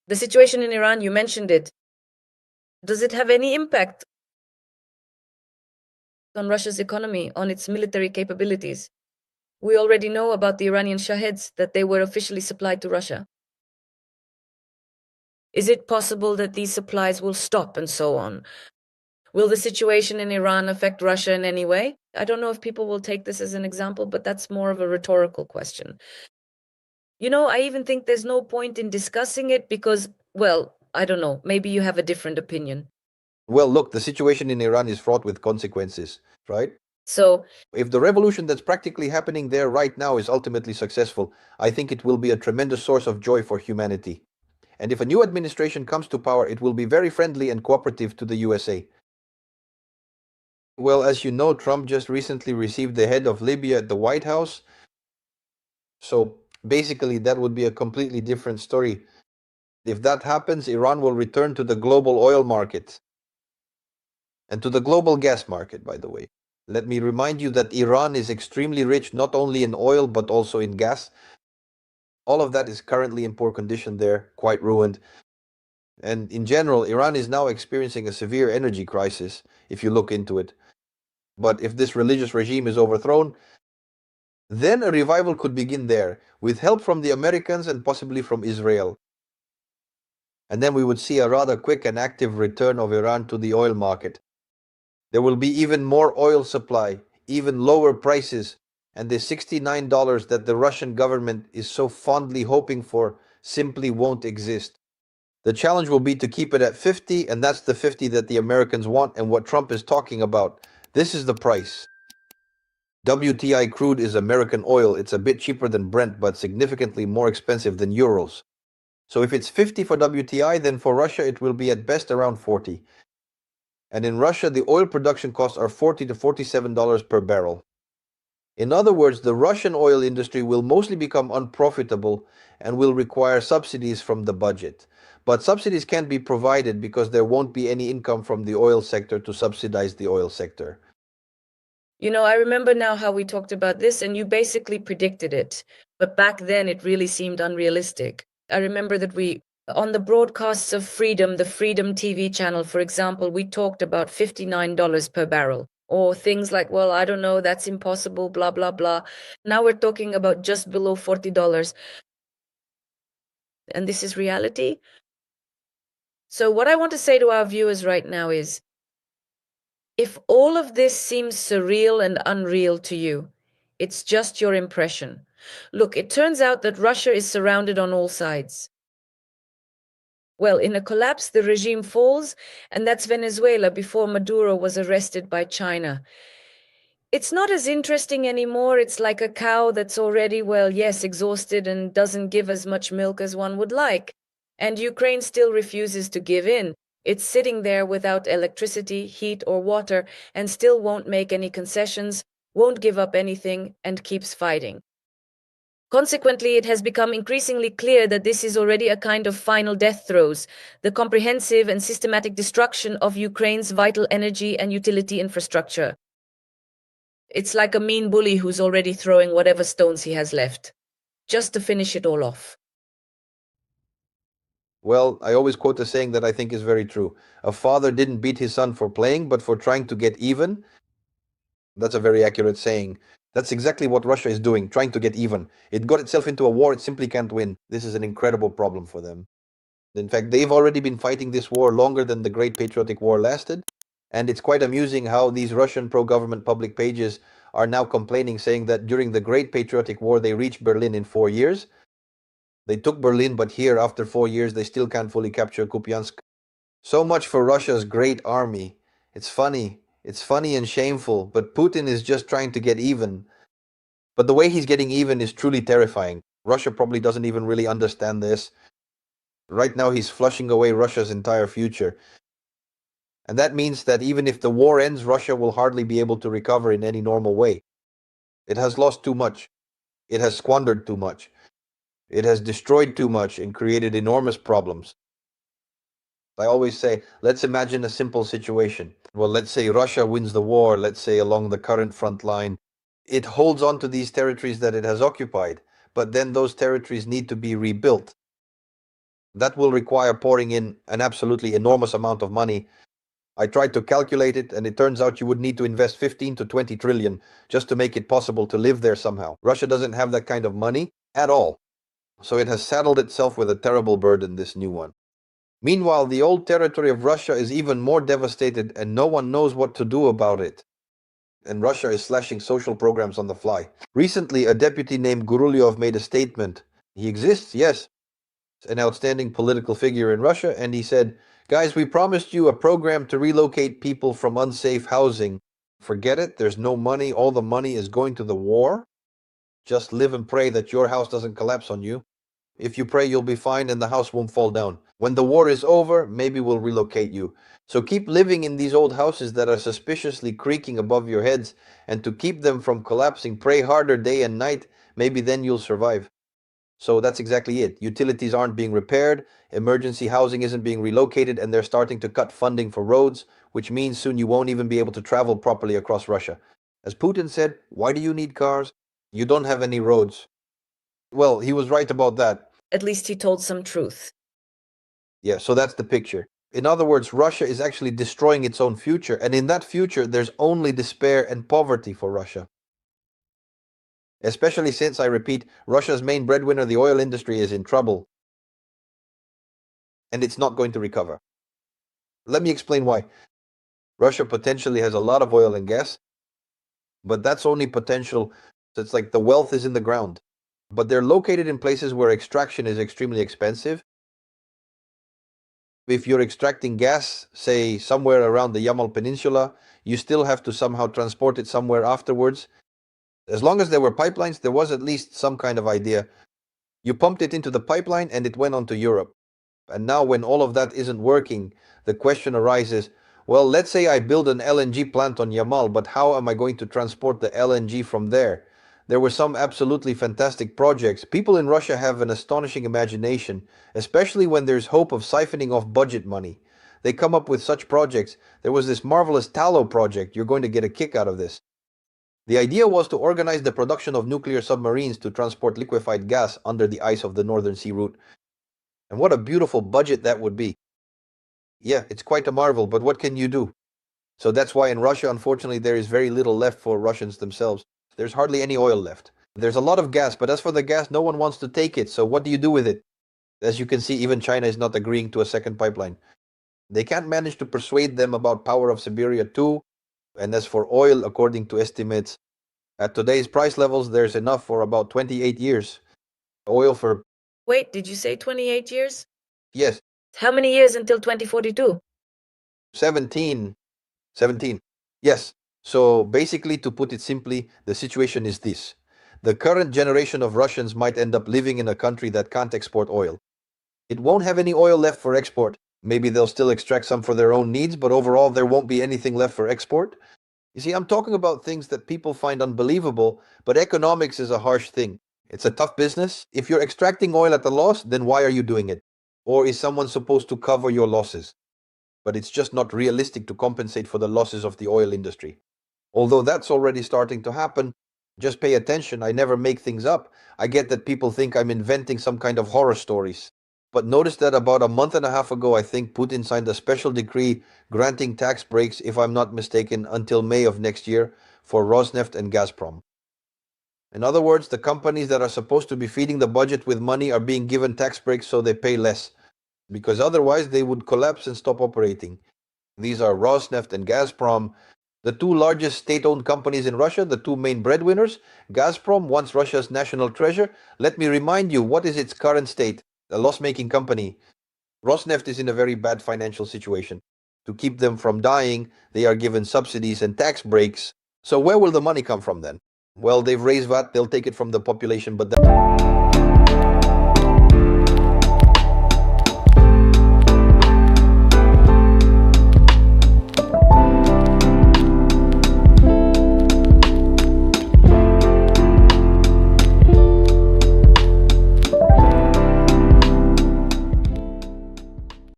The situation in Iran, you mentioned it. Does it have any impact on Russia's economy, on its military capabilities? We already know about the Iranian Shaheds, that they were officially supplied to Russia. Is it possible that these supplies will stop and so on? Will the situation in Iran affect Russia in any way? I don't know if people will take this as an example, but that's more of a rhetorical question. I even think there's no point in discussing it because, well, I don't know, maybe you have a different opinion. Well, look, the situation in Iran is fraught with consequences, right? So, If the revolution that's practically happening there right now is ultimately successful, I think it will be a tremendous source of joy for humanity. And if a new administration comes to power, it will be very friendly and cooperative to the USA. Well, as you know, Trump just recently received the head of Libya at the White House. So basically, that would be a completely different story. If that happens, Iran will return to the global oil market and to the global gas market, by the way. Let me remind you that Iran is extremely rich not only in oil but also in gas. All of that is currently in poor condition there, quite ruined. And in general, Iran is now experiencing a severe energy crisis, if you look into it. But if this religious regime is overthrown, then a revival could begin there, with help from the Americans and possibly from Israel. And then we would see a rather quick and active return of Iran to the oil market. There will be even more oil supply, even lower prices, and the $69 that the Russian government is so fondly hoping for simply won't exist. The challenge will be to keep it at 50, and that's the 50 that the Americans want and what Trump is talking about. This is the price. WTI crude is American oil. It's a bit cheaper than Brent, but significantly more expensive than euros. So if it's 50 for WTI, then for Russia it will be at best around 40. And in Russia, the oil production costs are $40 to $47 per barrel. In other words, the Russian oil industry will mostly become unprofitable and will require subsidies from the budget. But subsidies can't be provided because there won't be any income from the oil sector to subsidize the oil sector. I remember now how we talked about this, and you basically predicted it. But back then, it really seemed unrealistic. I remember that on the broadcasts of Freedom, the Freedom TV channel, for example, we talked about $59 per barrel, or things like, well, I don't know, that's impossible, blah, blah, blah. Now we're talking about just below $40. And this is reality. So, what I want to say to our viewers right now is, if all of this seems surreal and unreal to you, it's just your impression. Look, it turns out that Russia is surrounded on all sides. Well, in a collapse, the regime falls, and that's Venezuela before Maduro was arrested by China. It's not as interesting anymore. It's like a cow that's already, well, yes, exhausted and doesn't give as much milk as one would like. And Ukraine still refuses to give in. It's sitting there without electricity, heat, or water, and still won't make any concessions, won't give up anything, and keeps fighting. Consequently, it has become increasingly clear that this is already a kind of final death throes, the comprehensive and systematic destruction of Ukraine's vital energy and utility infrastructure. It's like a mean bully who's already throwing whatever stones he has left, just to finish it all off. Well, I always quote a saying that I think is very true. A father didn't beat his son for playing, but for trying to get even. That's a very accurate saying. That's exactly what Russia is doing, trying to get even. It got itself into a war it simply can't win. This is an incredible problem for them. In fact, they've already been fighting this war longer than the Great Patriotic War lasted. And it's quite amusing how these Russian pro government public pages are now complaining, saying that during the Great Patriotic War, they reached Berlin in 4 years. They took Berlin, but here, after 4 years, they still can't fully capture Kupiansk. So much for Russia's great army. It's funny. It's funny and shameful, but Putin is just trying to get even. But the way he's getting even is truly terrifying. Russia probably doesn't even really understand this. Right now, he's flushing away Russia's entire future. And that means that even if the war ends, Russia will hardly be able to recover in any normal way. It has lost too much. It has squandered too much. It has destroyed too much and created enormous problems. I always say, let's imagine a simple situation. Well, let's say Russia wins the war, let's say along the current front line. It holds on to these territories that it has occupied, but then those territories need to be rebuilt. That will require pouring in an absolutely enormous amount of money. I tried to calculate it, and it turns out you would need to invest 15 to 20 trillion just to make it possible to live there somehow. Russia doesn't have that kind of money at all. So it has saddled itself with a terrible burden, this new one. Meanwhile, the old territory of Russia is even more devastated, and no one knows what to do about it. And Russia is slashing social programs on the fly. Recently, a deputy named Gurulyov made a statement. He exists, yes, an outstanding political figure in Russia, and he said, "Guys, we promised you a program to relocate people from unsafe housing. Forget it, there's no money, all the money is going to the war. Just live and pray that your house doesn't collapse on you. If you pray, you'll be fine and the house won't fall down. When the war is over, maybe we'll relocate you. So keep living in these old houses that are suspiciously creaking above your heads, and to keep them from collapsing, pray harder day and night. Maybe then you'll survive." So that's exactly it. Utilities aren't being repaired, emergency housing isn't being relocated, and they're starting to cut funding for roads, which means soon you won't even be able to travel properly across Russia. As Putin said, why do you need cars? You don't have any roads. Well, he was right about that. At least he told some truth. Yeah, so that's the picture. In other words, Russia is actually destroying its own future, and in that future, there's only despair and poverty for Russia. Especially since, I repeat, Russia's main breadwinner, the oil industry, is in trouble, and it's not going to recover. Let me explain why. Russia potentially has a lot of oil and gas, but that's only potential. So it's like the wealth is in the ground, but they're located in places where extraction is extremely expensive. If you're extracting gas, say somewhere around the Yamal Peninsula, you still have to somehow transport it somewhere afterwards. As long as there were pipelines, there was at least some kind of idea. You pumped it into the pipeline and it went on to Europe. And now, when all of that isn't working, the question arises, well, let's say I build an LNG plant on Yamal, but how am I going to transport the LNG from there? There were some absolutely fantastic projects. People in Russia have an astonishing imagination, especially when there's hope of siphoning off budget money. They come up with such projects. There was this marvelous tallow project. You're going to get a kick out of this. The idea was to organize the production of nuclear submarines to transport liquefied gas under the ice of the Northern Sea route. And what a beautiful budget that would be. Yeah, it's quite a marvel, but what can you do? So that's why in Russia, unfortunately, there is very little left for Russians themselves. There's hardly any oil left. There's a lot of gas, but as for the gas, no one wants to take it. So what do you do with it? As you can see, even China is not agreeing to a second pipeline. They can't manage to persuade them about Power of Siberia 2. And as for oil, according to estimates, at today's price levels, there's enough for about 28 years. Oil for, Wait, did you say 28 years? yes, How many years until 2042? 17. 17. Yes. So basically, to put it simply, the situation is this. The current generation of Russians might end up living in a country that can't export oil. It won't have any oil left for export. Maybe they'll still extract some for their own needs, but overall, there won't be anything left for export. You see, I'm talking about things that people find unbelievable, but economics is a harsh thing. It's a tough business. If you're extracting oil at a loss, then why are you doing it? Or is someone supposed to cover your losses? But it's just not realistic to compensate for the losses of the oil industry. Although that's already starting to happen, just pay attention. I never make things up. I get that people think I'm inventing some kind of horror stories. But notice that about a month and a half ago, I think Putin signed a special decree granting tax breaks, if I'm not mistaken, until May of next year for Rosneft and Gazprom. In other words, the companies that are supposed to be feeding the budget with money are being given tax breaks so they pay less, because otherwise they would collapse and stop operating. These are Rosneft and Gazprom, the two largest state-owned companies in Russia, the two main breadwinners. Gazprom, once Russia's national treasure. Let me remind you, what is its current state? A loss-making company. Rosneft is in a very bad financial situation. To keep them from dying, they are given subsidies and tax breaks. So where will the money come from then? Well, they've raised VAT, they'll take it from the population, but